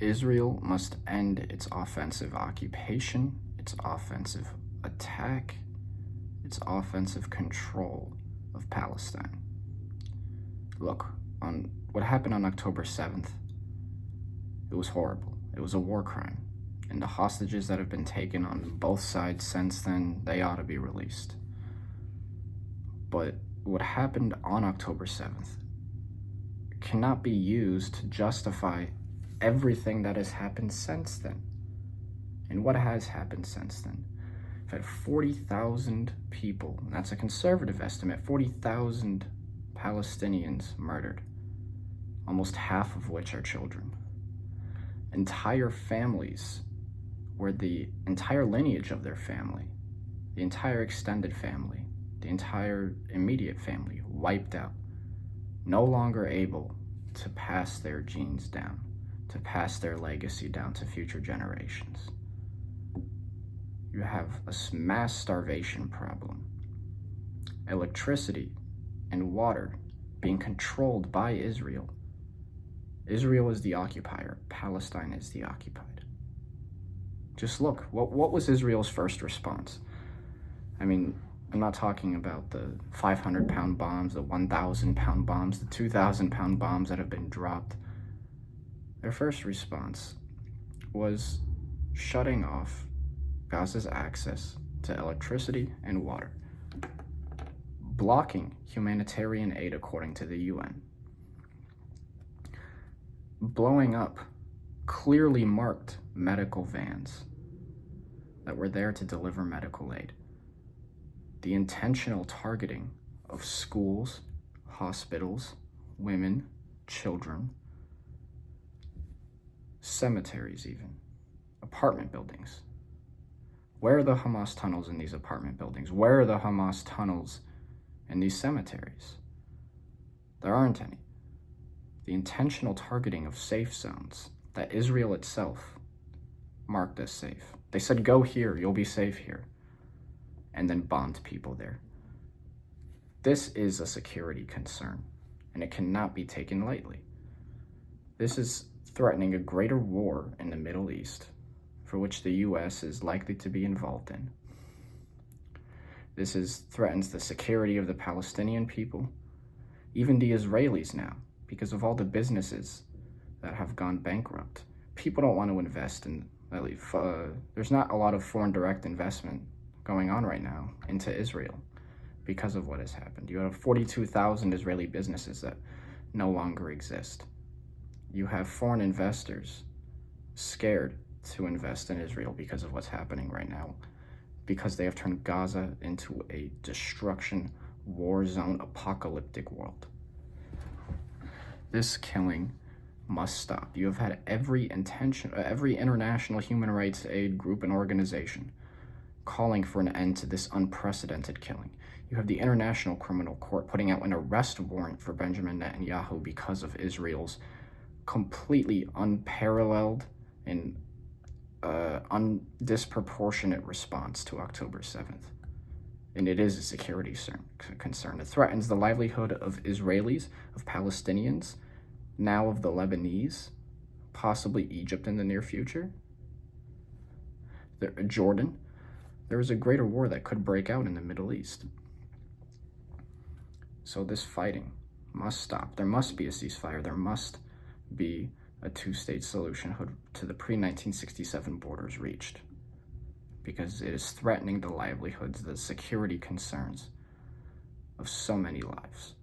Israel must end its offensive occupation, its offensive attack, its offensive control of Palestine. Look, on what happened on October 7th, it was horrible. It was a war crime. And the hostages that have been taken on both sides since then, they ought to be released. But what happened on October 7th cannot be used to justify everything that has happened since then. And what has happened since then? We've had 40,000 people, and that's a conservative estimate, 40,000 Palestinians murdered, almost half of which are children. Entire families, where the entire lineage of their family, the entire extended family, the entire immediate family wiped out, no longer able to pass their genes down, to pass their legacy down to future generations. You have a mass starvation problem, electricity and water being controlled by Israel. Israel is the occupier, Palestine is the occupied. Just look, what was Israel's first response? I mean, I'm not talking about the 500-pound bombs, the 1,000-pound bombs, the 2,000-pound bombs that have been dropped. Their first response was shutting off Gaza's access to electricity and water, blocking humanitarian aid according to the UN, blowing up clearly marked medical vans that were there to deliver medical aid, the intentional targeting of schools, hospitals, women, children, cemeteries even, apartment buildings. Where are the Hamas tunnels in these apartment buildings? Where are the Hamas tunnels in these cemeteries? There aren't any. The intentional targeting of safe zones that Israel itself marked as safe. They said, go here, you'll be safe here, and then bombed people there. This is a security concern, and it cannot be taken lightly. This is threatening a greater war in the Middle East, for which the US is likely to be involved in. This threatens the security of the Palestinian people, even the Israelis now, because of all the businesses that have gone bankrupt. People don't want to invest in, there's not a lot of foreign direct investment going on right now into Israel because of what has happened. You have 42,000 Israeli businesses that no longer exist. You have foreign investors scared to invest in Israel because of what's happening right now, because they have turned Gaza into a destruction, war zone, apocalyptic world. This killing must stop. You have had every international human rights aid group and organization calling for an end to this unprecedented killing. You have the International Criminal Court putting out an arrest warrant for Benjamin Netanyahu because of Israel's completely unparalleled and disproportionate response to October 7th. And it is a security concern. It threatens the livelihood of Israelis, of Palestinians, now of the Lebanese, possibly Egypt in the near future, Jordan. There is a greater war that could break out in the Middle East. So this fighting must stop. There must be a ceasefire. There must be a two-state solution to the pre-1967 borders reached, because it is threatening the livelihoods, the security concerns of so many lives.